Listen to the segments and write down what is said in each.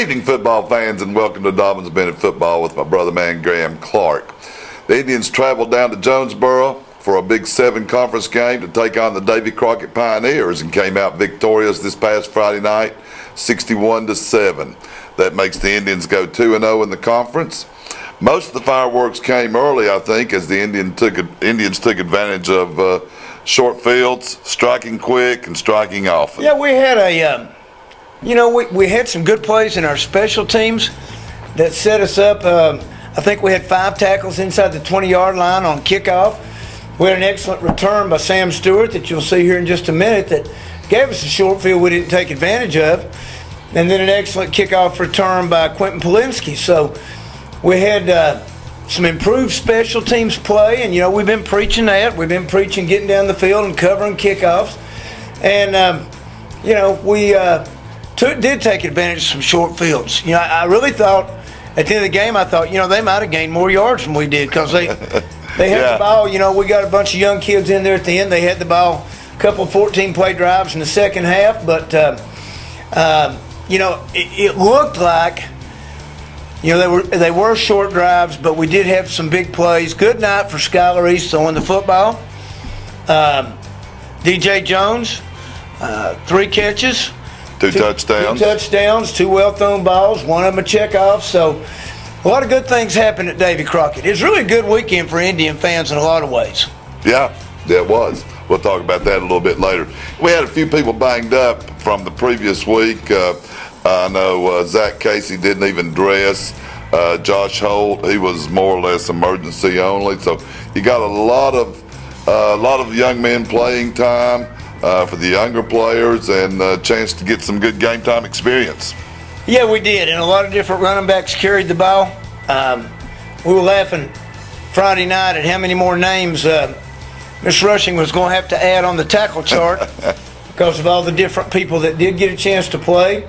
Good evening, football fans, and welcome to Dobbins Bennett Football with my brother, man, Graham Clark. The Indians traveled down to Jonesboro for a Big 7 conference game to take on the Davy Crockett Pioneers and came out victorious this past Friday night, 61-7. That makes the Indians go 2-0 in the conference. Most of the fireworks came early, I think, as the Indians took advantage of short fields, striking quick and striking often. Yeah, we had we had some good plays in our special teams that set us up. I think we had 5 tackles inside the 20-yard line on kickoff. We had an excellent return by Sam Stewart that you'll see here in just a minute that gave us a short field we didn't take advantage of. And then an excellent kickoff return by Quentin Polinsky. So we had some improved special teams play, and, we've been preaching that. We've been preaching getting down the field and covering kickoffs. And, we did take advantage of some short fields. I really thought, at the end of the game, they might have gained more yards than we did because they had the ball. We got a bunch of young kids in there at the end. They had the ball, a couple of 14-play drives in the second half. But, it looked like, they were short drives, but we did have some big plays. Good night for Skylar East throwing the football. DJ Jones, 3 catches. 2 touchdowns. 2 touchdowns, 2 well-thrown balls, one of them a checkoff. So a lot of good things happened at Davy Crockett. It was really a good weekend for Indian fans in a lot of ways. Yeah, it was. We'll talk about that a little bit later. We had a few people banged up from the previous week. I know Zach Casey didn't even dress. Josh Holt, he was more or less emergency only. So you got a lot of young men playing time for the younger players and a chance to get some good game time experience. Yeah, we did, and a lot of different running backs carried the ball. We were laughing Friday night at how many more names Miss Rushing was going to have to add on the tackle chart because of all the different people that did get a chance to play.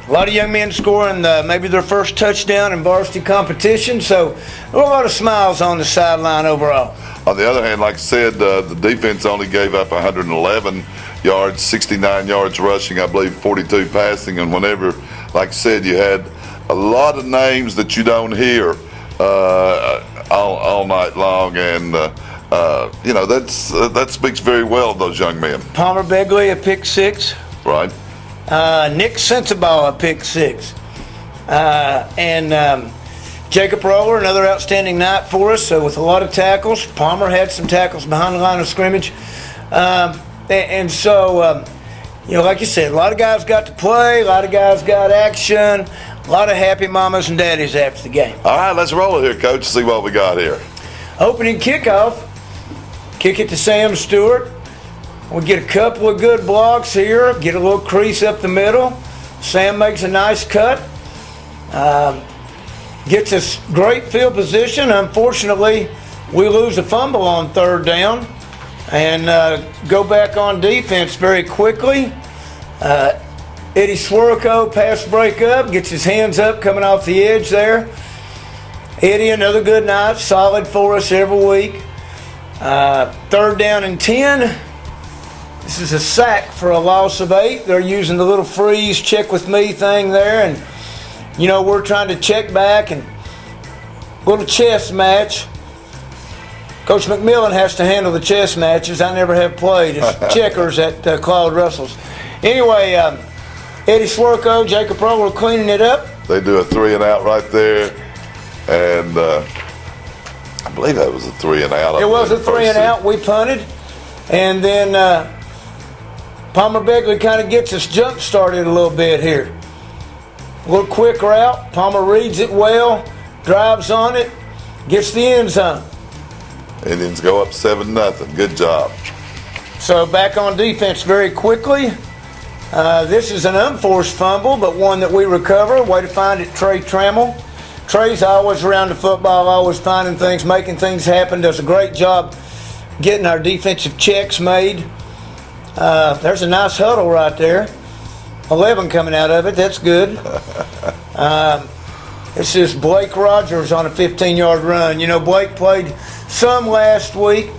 A lot of young men scoring maybe their first touchdown in varsity competition, so a lot of smiles on the sideline overall. On the other hand, like I said, the defense only gave up 111 yards, 69 yards rushing, I believe 42 passing, and whenever, like I said, you had a lot of names that you don't hear all night long, and that speaks very well of those young men. Palmer Begley, a pick 6. Right. Nick Sensabaugh, a pick 6. And Jacob Roller, another outstanding night for us, with a lot of tackles. Palmer had some tackles behind the line of scrimmage. Like you said, a lot of guys got to play, a lot of guys got action, a lot of happy mamas and daddies after the game. All right, let's roll it here, Coach, see what we got here. Opening kickoff, kick it to Sam Stewart. We get a couple of good blocks here, get a little crease up the middle. Sam makes a nice cut. Gets us great field position. Unfortunately, we lose a fumble on 3rd down and go back on defense very quickly. Eddie Swerko pass break up, gets his hands up coming off the edge there. Eddie, another good night, solid for us every week. 3rd down and 10. This is a sack for a loss of 8. They're using the little freeze check with me thing there, and we're trying to check back and little chess match. Coach McMillan has to handle the chess matches. I never have played. It's checkers at Claude Russell's. Anyway, Eddie Swerko, Jacob Roller cleaning it up. They do a 3-and-out right there, and I believe that was a 3-and-out. It was a 3-and-out. We punted, and then Palmer Begley kind of gets us jump started a little bit here. A little quick route. Palmer reads it well, drives on it, gets the end zone. Indians go up 7-0. Good job. So back on defense very quickly. This is an unforced fumble, but one that we recover. Way to find it, Trey Trammell. Trey's always around the football, always finding things, making things happen. Does a great job getting our defensive checks made. There's a nice huddle right there. 11 coming out of it. That's good. This is Blake Rogers on a 15-yard run. Blake played some last week.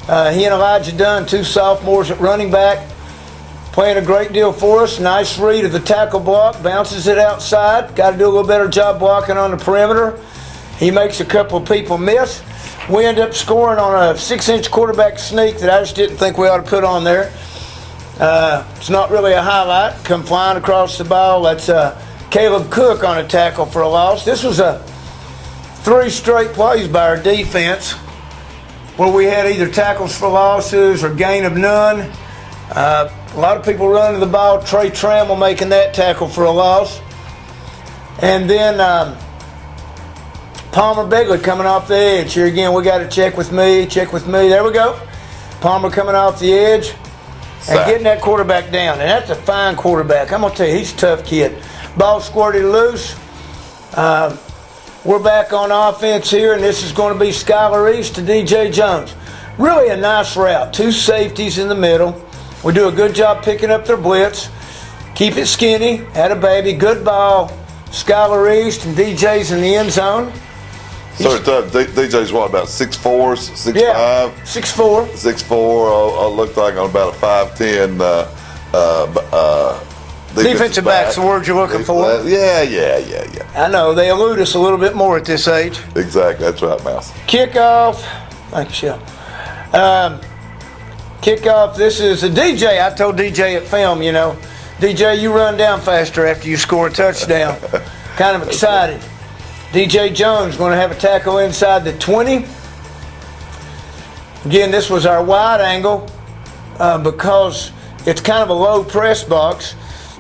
He and Elijah Dunn, 2 sophomores at running back. playing a great deal for us. Nice read of the tackle block, bounces it outside. Got to do a little better job blocking on the perimeter. He makes a couple of people miss. We end up scoring on a 6-inch quarterback sneak that I just didn't think we ought to put on there. It's not really a highlight. Come flying across the ball. That's Caleb Cook on a tackle for a loss. This was a 3 straight plays by our defense where we had either tackles for losses or gain of none. A lot of people running the ball. Trey Trammell making that tackle for a loss. And then Palmer Begley coming off the edge. Here again, we got to check with me. There we go. Palmer coming off the edge and getting that quarterback down. And that's a fine quarterback. I'm going to tell you, he's a tough kid. Ball squirted loose. We're back on offense here, and this is going to be Skylar East to DJ Jones. Really a nice route. 2 safeties in the middle. We do a good job picking up their blitz. Keep it skinny. Had a baby. Good ball. Skylar East and DJ's in the end zone. So DJ's what, about 6'4", 6'5"? Yeah, 6'4". 6'4", looked like on about a 5'10". Defensive back's the word you're looking for. Yeah. I know, they elude us a little bit more at this age. Exactly, that's right, Mouse. Kickoff. Thank you, Shell. Kickoff, this is a DJ. I told DJ at film, DJ, you run down faster after you score a touchdown. Kind of excited. DJ Jones going to have a tackle inside the 20. Again, this was our wide angle because it's kind of a low press box.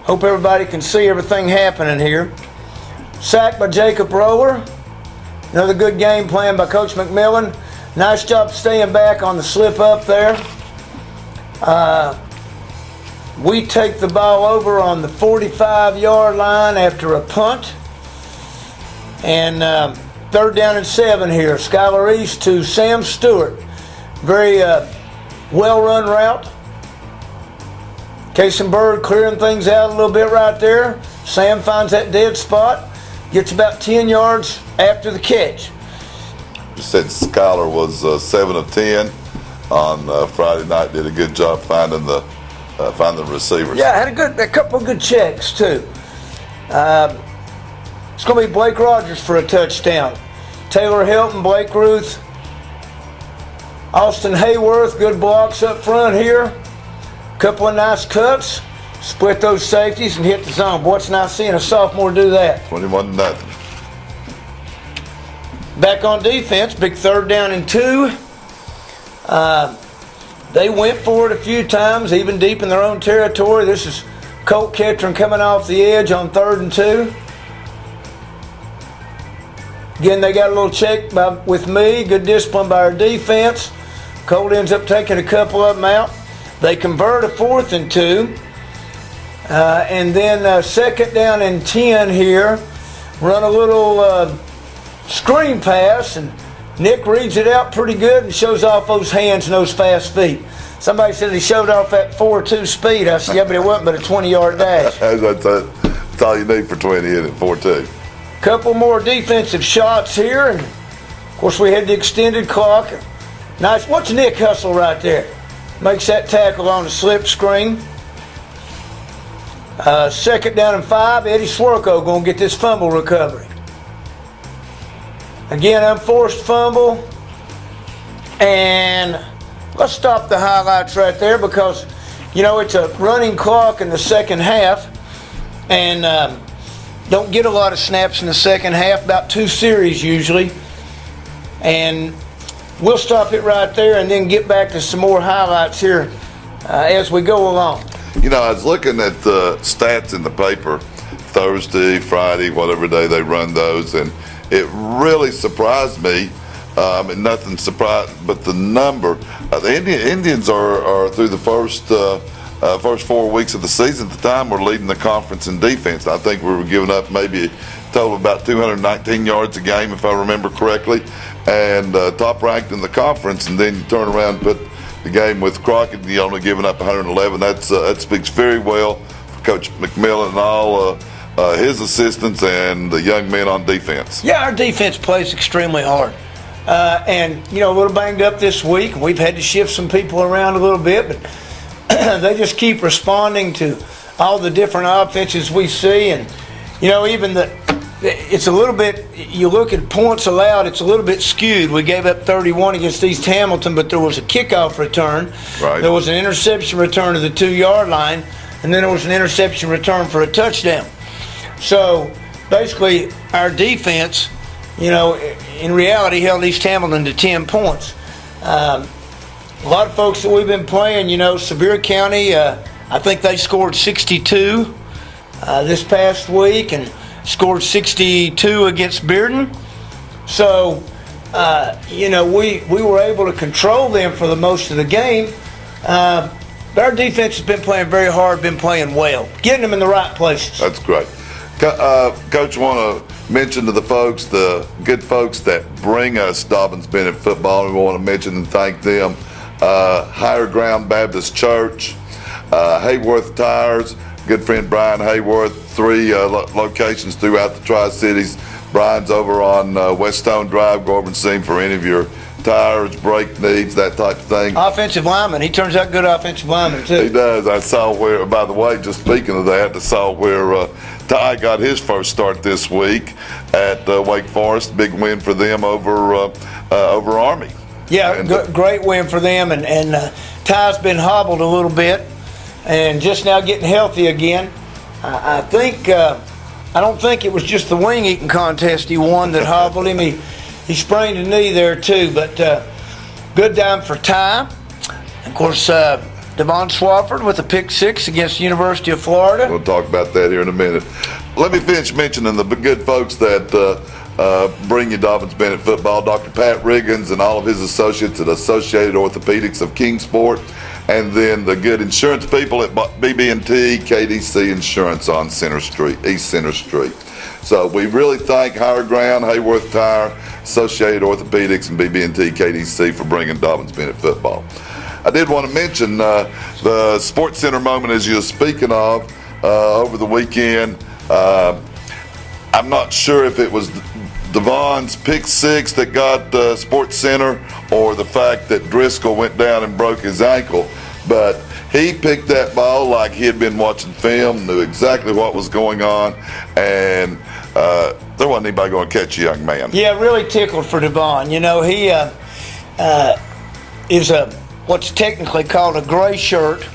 Hope everybody can see everything happening here. Sacked by Jacob Roller. Another good game plan by Coach McMillan. Nice job staying back on the slip up there. We take the ball over on the 45-yard line after a punt. And 3rd down and 7 here. Skylar East to Sam Stewart. Very well-run route. Casey Bird clearing things out a little bit right there. Sam finds that dead spot. Gets about 10 yards after the catch. You said Skylar was 7 of 10 on Friday night. Did a good job finding the receivers. Yeah, had a couple of good checks too. It's going to be Blake Rogers for a touchdown. Taylor Hilton, Blake Ruth, Austin Hayworth, good blocks up front here. Couple of nice cuts. Split those safeties and hit the zone. Boy, it's nice seeing a sophomore do that. 21-0. Back on defense, big 3rd down and 2. They went for it a few times, even deep in their own territory. This is Colt Ketron coming off the edge on 3rd and 2. Again, they got a little check with me. Good discipline by our defense. Colt ends up taking a couple of them out. They convert a 4th and 2. And then 2nd down and 10 here. Run a little screen pass, and Nick reads it out pretty good and shows off those hands and those fast feet. Somebody said he showed off that 4.2 speed. I said, yeah, but it wasn't but a 20-yard dash. That's all you need for 20 in at 4.2. Couple more defensive shots here, and of course we had the extended clock. Nice. Watch Nick hustle right there. Makes that tackle on the slip screen. 2nd down and 5. Eddie Swerko going to get this fumble recovery. Again, unforced fumble. And let's stop the highlights right there because, it's a running clock in the second half. And don't get a lot of snaps in the second half, about 2 series usually. And we'll stop it right there and then get back to some more highlights here as we go along. I was looking at the stats in the paper Thursday, Friday, whatever day they run those, and it really surprised me. And nothing surprised, but the number. The Indians are through the first 4 weeks of the season. At the time, we're leading the conference in defense. I think we were giving up maybe a total of about 219 yards a game, if I remember correctly, and top ranked in the conference. And then you turn around and put the game with Crockett, and you're only giving up 111. That speaks very well for Coach McMillan and all his assistants and the young men on defense. Yeah, our defense plays extremely hard. And, a little banged up this week. We've had to shift some people around a little bit, but they just keep responding to all the different offenses we see. And, even it's a little bit, you look at points allowed, it's a little bit skewed. We gave up 31 against East Hamilton, but there was a kickoff return. Right. There was an interception return to the 2-yard line, and then there was an interception return for a touchdown. So basically, our defense, in reality, held East Hamilton to 10 points. A lot of folks that we've been playing, Sevier County, I think they scored 62 this past week and scored 62 against Bearden. So, we were able to control them for the most of the game. But our defense has been playing very hard, been playing well, getting them in the right places. That's great. Coach, want to mention to the folks, the good folks that bring us Dobyns Bennett football. We want to mention and thank them. Higher Ground Baptist Church, Hayworth Tires, good friend Brian Hayworth, 3 locations throughout the Tri-Cities. Brian's over on West Stone Drive. Go over and see him for any of your tires, brake needs, that type of thing. Offensive lineman. He turns out good offensive lineman, too. He does. I saw where, by the way, just speaking of that, I saw where Ty got his first start this week at Wake Forest. Big win for them over Army. Yeah, great win for them. And Ty's been hobbled a little bit and just now getting healthy again. I don't think it was just the wing eating contest he won that hobbled him. He sprained a knee there too, but good time for Ty. Of course, Devon Swafford with a pick 6 against the University of Florida. We'll talk about that here in a minute. Let me finish mentioning the good folks that bring you Dobyns Bennett football. Dr. Pat Riggins and all of his associates at Associated Orthopedics of Kingsport. And then the good insurance people at BB&T KDC Insurance on Center Street, East Center Street. So we really thank Higher Ground, Hayworth Tire, Associated Orthopedics, and BB&T KDC for bringing Dobyns Bennett football. I did want to mention the Sports Center moment as you were speaking of over the weekend. I'm not sure if it was Devon's pick 6 that got Sports Center or the fact that Driscoll went down and broke his ankle, but he picked that ball like he had been watching film, knew exactly what was going on, and there wasn't anybody going to catch a young man. Yeah, really tickled for Devon. He is what's technically called a gray shirt.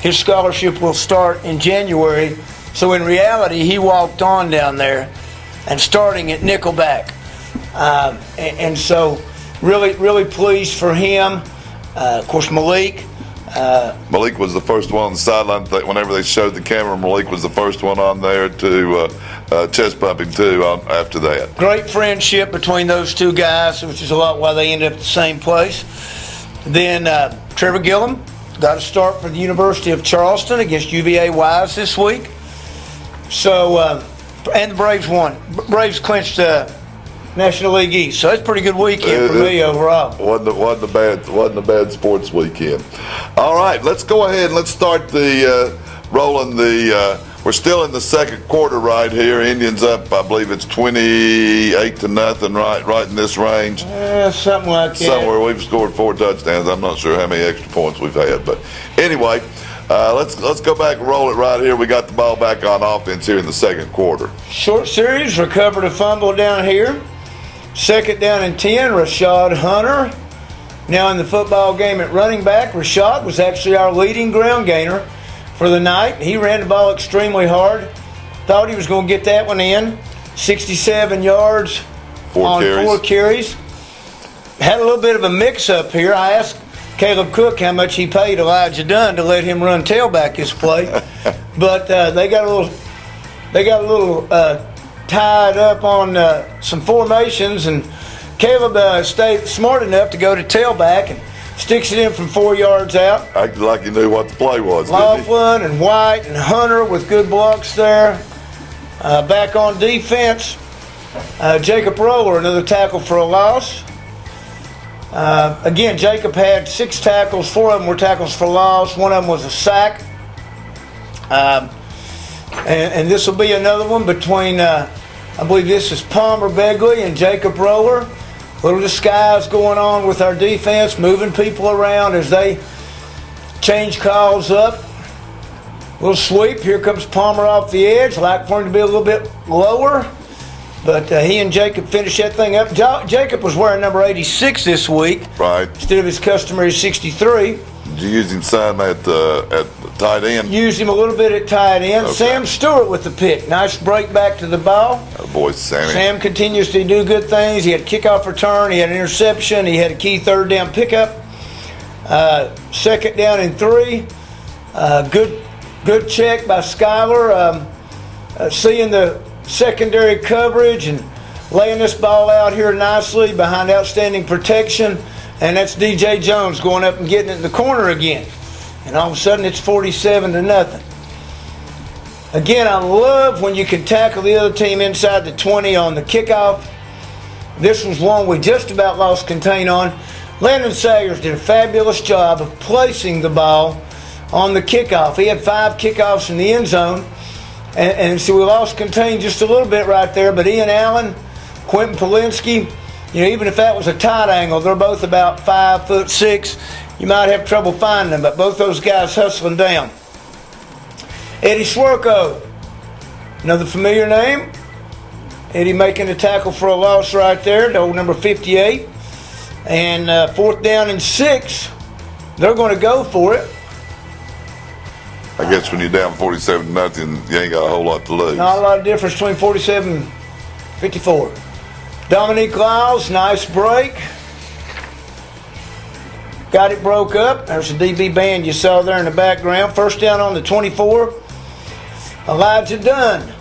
His scholarship will start in January, so in reality he walked on down there and starting at nickelback. And so really pleased for him. Of course, Malik was the first one on the sideline. Whenever they showed the camera, Malik was the first one on there to chest bump him too after that. Great friendship between those two guys, which is a lot why they ended up at the same place. Then Trevor Gillum got a start for the University of Charleston against UVA Wise this week. So, and the Braves won. Braves clinched National League East. So that's a pretty good weekend for me overall. Wasn't a bad sports weekend. All right, let's go ahead and let's start rolling the. We're still in the second quarter right here. Indians up, I believe it's 28-0, right in this range. Something like that. Somewhere we've scored 4 touchdowns. I'm not sure how many extra points we've had, but anyway, let's go back and roll it right here. We got the ball back on offense here in the second quarter. Short series, recovered a fumble down here. Second down and 10, Rashad Hunter. Now in the football game at running back, Rashad was actually our leading ground gainer for the night. He ran the ball extremely hard. Thought he was going to get that one in. 67 yards on 4 carries. Had a little bit of a mix-up here. I asked Caleb Cook how much he paid Elijah Dunn to let him run tailback this play, but they got a little tied up on some formations, and Caleb stayed smart enough to go to tailback and sticks it in from 4 yards out. Acted like he knew what the play was. Laughlin and White and Hunter with good blocks there. Back on defense, Jacob Roller, another tackle for a loss. Again, Jacob had 6 tackles. 4 of them were tackles for loss. 1 of them was a sack. And this will be another one between, I believe this is Palmer Begley and Jacob Roller. A little disguise going on with our defense, moving people around as they Change calls up. Little sweep. Here comes Palmer off the edge. Like for him to be a little bit lower. But he and Jacob finished that thing up. Jacob was wearing number 86 this week. Right. Instead of his customary 63. Did you use him some at the tight end? Used him a little bit at tight end. Okay. Sam Stewart with the pick. Nice break back to the ball. Oh, boy, Sammy. Sam continues to do good things. He had a kickoff return. He had an interception. He had a key third down pickup. Second down and 3. Good check by Skyler. Seeing the secondary coverage and laying this ball out here nicely behind outstanding protection. And that's DJ Jones going up and getting it in the corner again. And all of a sudden it's 47-0. Again, I love when you can tackle the other team inside the 20 on the kickoff. This was one we just about lost contain on. Landon Sayers did a fabulous job of placing the ball on the kickoff. He had 5 kickoffs in the end zone. And so we lost contain just a little bit right there. But Ian Allen, Quentin Polinsky, even if that was a tight angle, they're both about 5'6". You might have trouble finding them, but both those guys hustling down. Eddie Swerko, another familiar name. Eddie making a tackle for a loss right there, to old number 58. And 4th down and 6, they're going to go for it. I guess when you're down 47-0, you ain't got a whole lot to lose. Not a lot of difference between 47 and 54. Dominique Lyles, nice break. Got it broke up. There's the DB band you saw there in the background. First down on the 24. Elijah Dunn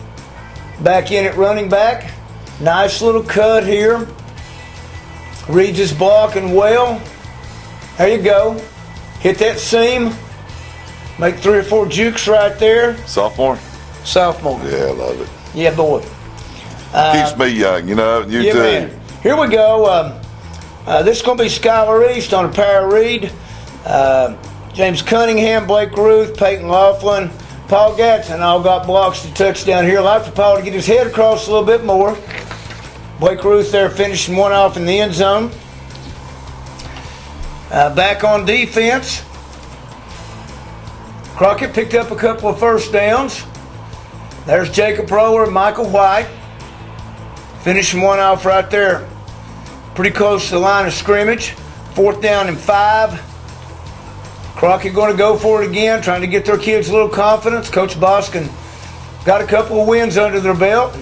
back in at running back. Nice little cut here. Reads his blocking well. There you go. Hit that seam. Make 3 or 4 jukes right there. Sophomore? Sophomore. Yeah, I love it. Yeah, boy. Keeps me young, you too. Man. Here we go. This is going to be Skylar East on a power read. James Cunningham, Blake Ruth, Peyton Laughlin, Paul Gatson all got blocks to touchdown here. I'd like for Paul to get his head across a little bit more. Blake Ruth there finishing one off in the end zone. Back on defense. Crockett picked up a couple of first downs. There's Jacob Rower and Michael White. Finishing one off right there. Pretty close to the line of scrimmage. 4th down and 5. Crockett going to go for it again, trying to get their kids a little confidence. Coach Boskin got a couple of wins under their belt.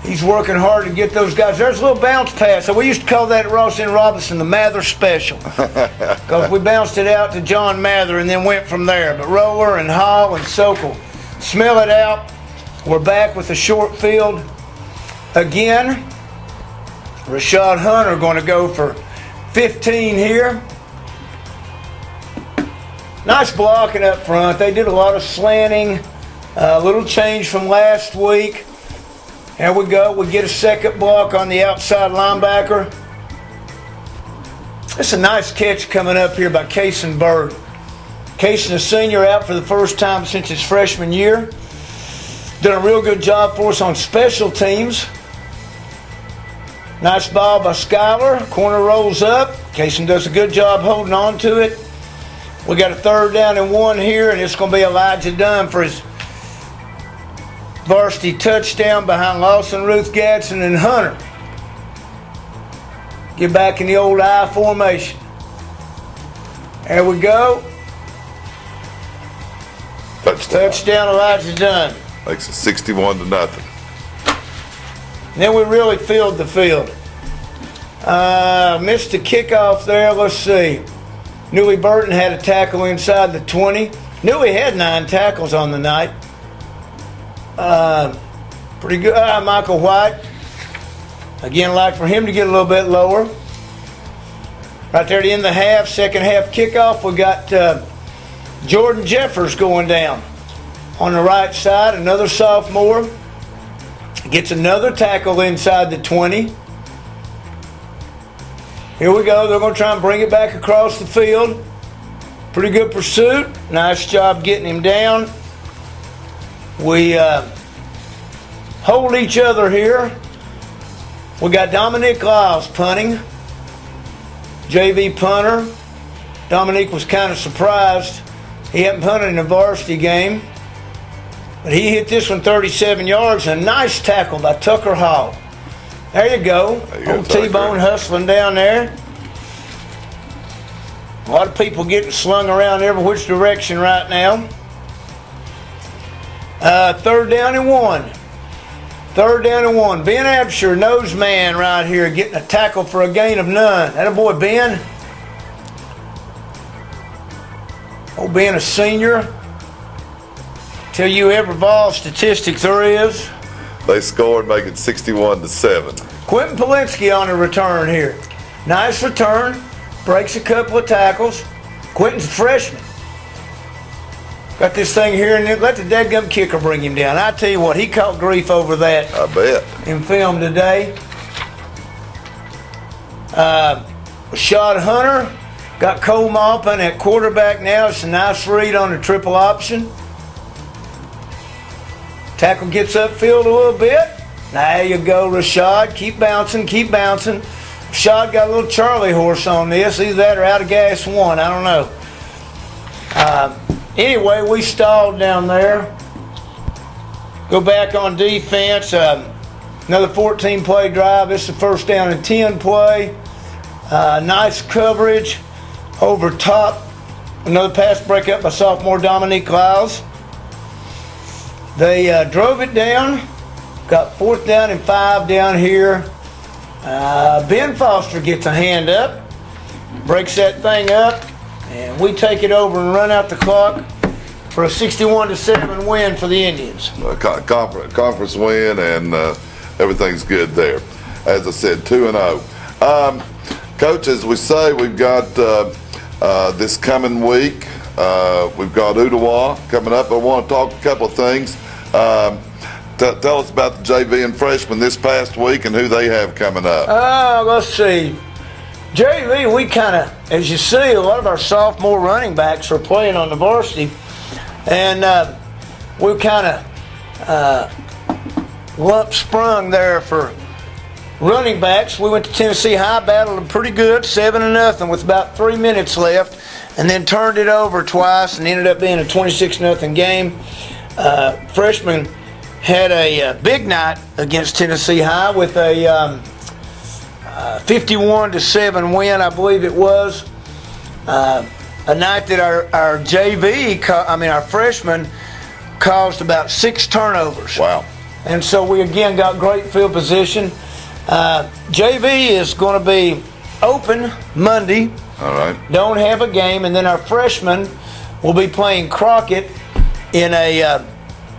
He's working hard to get those guys. There's a little bounce pass. So we used to call that at Ross N. Robinson the Mather Special. Because we bounced it out to John Mather and then went from there. But Roller and Hall and Sokol smell it out. We're back with a short field. Again, Rashad Hunter going to go for 15 here. Nice blocking up front. They did a lot of slanting. A little change from last week. There we go. We get a second block on the outside linebacker. It's a nice catch coming up here by Cason Bird. Cason, a senior, out for the first time since his freshman year. Done a real good job for us on special teams. Nice ball by Skyler. Corner rolls up. Cason does a good job holding on to it. We got a 3rd down and 1 here, and it's going to be Elijah Dunn for his varsity touchdown behind Lawson, Ruth Gadsden, and Hunter. Get back in the old I formation. There we go. Touchdown Elijah Dunn. Makes it 61-0. Then we really filled the field. Missed the kickoff there. Let's see. Newey Burton had a tackle inside the 20. Newey had 9 tackles on the night. Pretty good. Michael White. Again, like for him to get a little bit lower. Right there at the end of the half, second half kickoff, we got Jordan Jeffers going down on the right side. Another sophomore. Gets another tackle inside the 20. Here we go. They're going to try and bring it back across the field. Pretty good pursuit. Nice job getting him down. We hold each other here. We got Dominique Lyles punting. JV punter. Dominique was kind of surprised He hadn't punted in a varsity game, but he hit this one 37 yards. A nice tackle by Tucker Hall. There you go. Old T-Bone hustling down there. A lot of people getting slung around every which direction right now. 3rd down and 1. 3rd down and 1. Ben Absher, nose man right here, getting a tackle for a gain of none. That a boy, Ben. Old Ben, a senior. Tell you every ball statistic there is. They scored, making 61-7. Quentin Polinsky on a return here. Nice return. Breaks a couple of tackles. Quentin's a freshman. Got this thing here, and let the dadgum kicker bring him down. I tell you what, he caught grief over that. I bet. In film today. Rashad Hunter got Cole Maupin at quarterback now. It's a nice read on the triple option. Tackle gets upfield a little bit. There you go, Rashad. Keep bouncing, keep bouncing. Rashad got a little Charlie horse on this. Either that or out of gas one. I don't know. Anyway, we stalled down there. Go back on defense. Another 14-play drive. This is the 1st down and 10 play. Nice coverage over top. Another pass breakup by sophomore Dominique Lyles. They drove it down. Got 4th down and 5 down here. Ben Foster gets a hand up. Breaks that thing up. And we take it over and run out the clock for a 61-7 win for the Indians. Conference win, and everything's good there. As I said, 2-0. Coach, as we say, we've got this coming week. We've got Ooltewah coming up. I want to talk a couple of things. Tell us about the JV and freshmen this past week and who they have coming up. Let's see. JV, we kind of, as you see, a lot of our sophomore running backs are playing on the varsity. And we kind of lump sprung there for running backs. We went to Tennessee High, battled them pretty good, 7-0 with about 3 minutes left, and then turned it over twice and ended up being a 26-0 game. Freshmen had a big night against Tennessee High with a 51-7 win, I believe it was. A night that our JV, our freshmen, caused about 6 turnovers. Wow. And so we again got great field position. JV is going to be open Monday. All right. Don't have a game, and then our freshmen will be playing Crockett in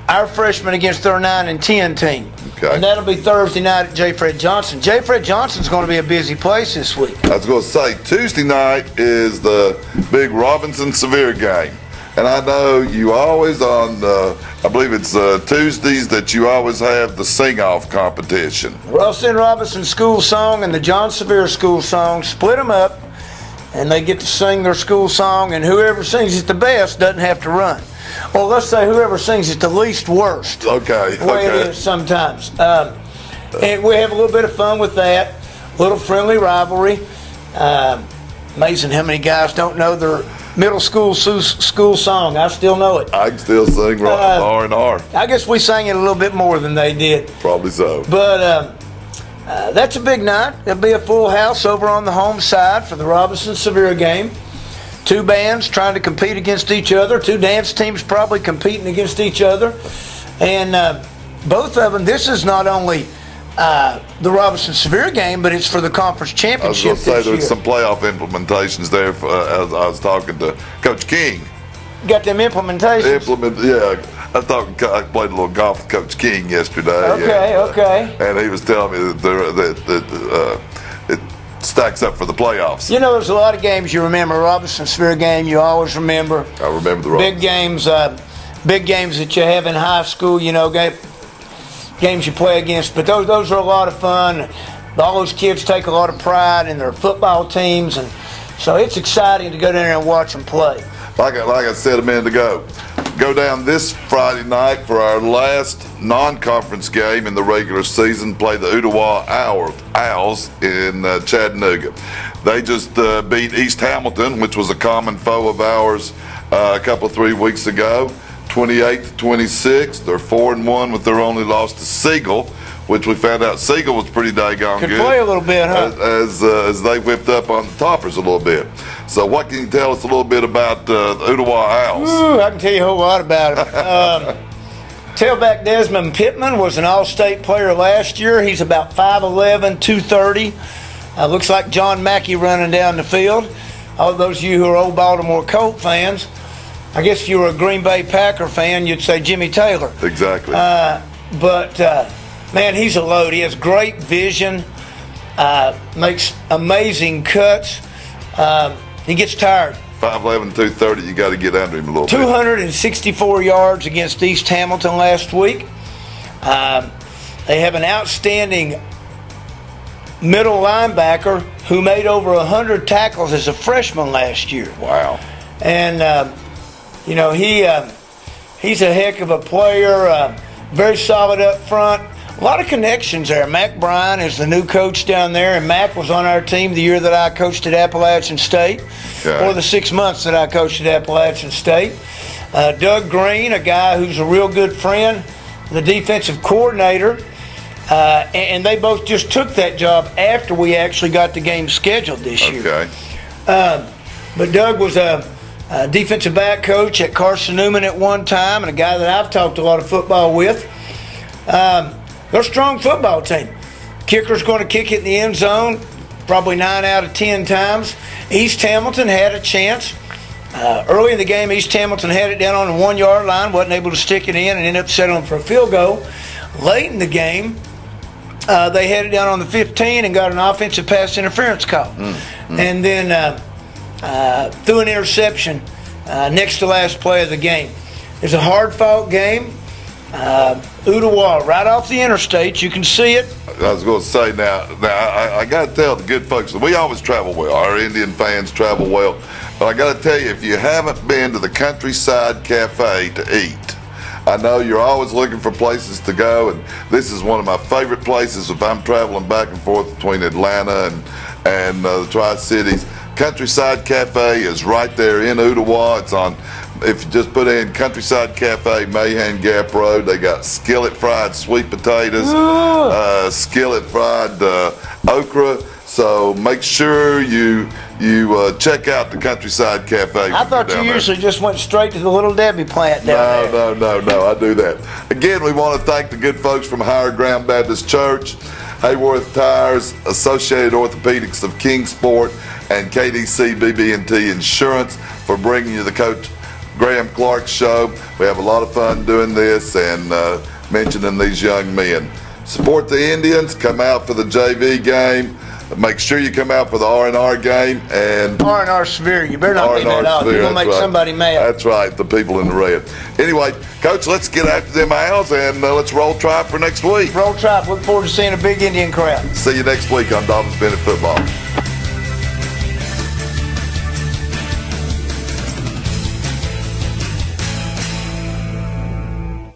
our freshmen against their 9 and 10 team. Okay. And that'll be Thursday night at J. Fred Johnson. J. Fred Johnson's going to be a busy place this week. I was going to say, Tuesday night is the big Robinson-Sevier game. And I know you always I believe it's Tuesdays that you always have the sing-off competition. Ralston Robinson School Song and the John Sevier School Song, split them up, and they get to sing their school song, and whoever sings it the best doesn't have to run. Well, let's say whoever sings it the least worst. Okay. The way it is sometimes. And we have a little bit of fun with that. A little friendly rivalry. Amazing how many guys don't know their middle school song. I still know it. I can still sing R&R. I guess we sang it a little bit more than they did. Probably so. But that's a big night. There'll be a full house over on the home side for the Robinson-Sevier game. 2 bands trying to compete against each other. 2 dance teams probably competing against each other. And both of them, this is not only the Robinson-Sevier game, but it's for the conference championship. I was going to say there's some playoff implementations there. As I was talking to Coach King. Got them implementations? I played a little golf with Coach King yesterday. Okay. And he was telling me that it stacks up for the playoffs. You know, there's a lot of games you remember. Robinson-Sevier game you always remember. I remember the Robinson. Big games that you have in high school, you know, games you play against. But those are a lot of fun. All those kids take a lot of pride in their football teams, and so it's exciting to go down there and watch them play. Like I said a minute ago, go down this Friday night for our last non-conference game in the regular season, play the Ooltewah Owls in Chattanooga. They just beat East Hamilton, which was a common foe of ours, a couple 3 weeks ago, 28-26. They're 4-1 with their only loss to Siegel, which we found out Siegel was pretty daggone Could good. play a little bit, huh? As they whipped up on the Toppers a little bit. So what can you tell us a little bit about the Ooltewah Owls? Ooh, I can tell you a whole lot about him. Tailback Desmond Pittman was an All-State player last year. He's about 5'11", 230. Looks like John Mackey running down the field. All those of you who are old Baltimore Colt fans, I guess if you were a Green Bay Packer fan, you'd say Jimmy Taylor. Exactly. Man, he's a load. He has great vision, makes amazing cuts. He gets tired. 5'11", 230, you got to get under him a little bit. 264 yards against East Hamilton last week. They have an outstanding middle linebacker who made over 100 tackles as a freshman last year. Wow. And, he's a heck of a player, very solid up front. A lot of connections there. Mac Bryan is the new coach down there, and Mac was on our team the year that I coached at Appalachian State, or the 6 months that I coached at Appalachian State. Doug Green, a guy who's a real good friend, the defensive coordinator, and they both just took that job after we actually got the game scheduled this year. Okay. But Doug was a defensive back coach at Carson Newman at one time, and a guy that I've talked a lot of football with. They're a strong football team. Kicker's going to kick it in the end zone probably 9 out of 10 times. East Hamilton had a chance. Early in the game, East Hamilton had it down on the 1 yard line, wasn't able to stick it in, and ended up settling for a field goal. Late in the game, they had it down on the 15 and got an offensive pass interference call. And then threw an interception next to last play of the game. It's a hard-fought game. Ooltewah, right off the interstate, you can see it. I was going to say now I got to tell the good folks that we always travel well. Our Indian fans travel well. But I got to tell you, if you haven't been to the Countryside Cafe to eat, I know you're always looking for places to go, and this is one of my favorite places if I'm traveling back and forth between Atlanta and the Tri-Cities. Countryside Cafe is right there in Ooltewah. It's on, if you just put in Countryside Cafe, Mahan Gap Road, they got skillet fried sweet potatoes, skillet fried okra. So make sure you check out the Countryside Cafe. I thought you usually just went straight to the Little Debbie plant down there. No, I do that. Again, we want to thank the good folks from Higher Ground Baptist Church, Hayworth Tires, Associated Orthopedics of Kingsport, and KDC BB&T Insurance for bringing you the Coach Graham Clark Show. We have a lot of fun doing this and mentioning these young men. Support the Indians. Come out for the JV game. Make sure you come out for the R&R game. And R&R Severe. You better not leave that off. You're going to make somebody mad. That's right, the people in the red. Anyway, Coach, let's get after them Owls and let's roll Tribe for next week. Roll Tribe. Look forward to seeing a big Indian crowd. See you next week on Dobbins Bennett Football.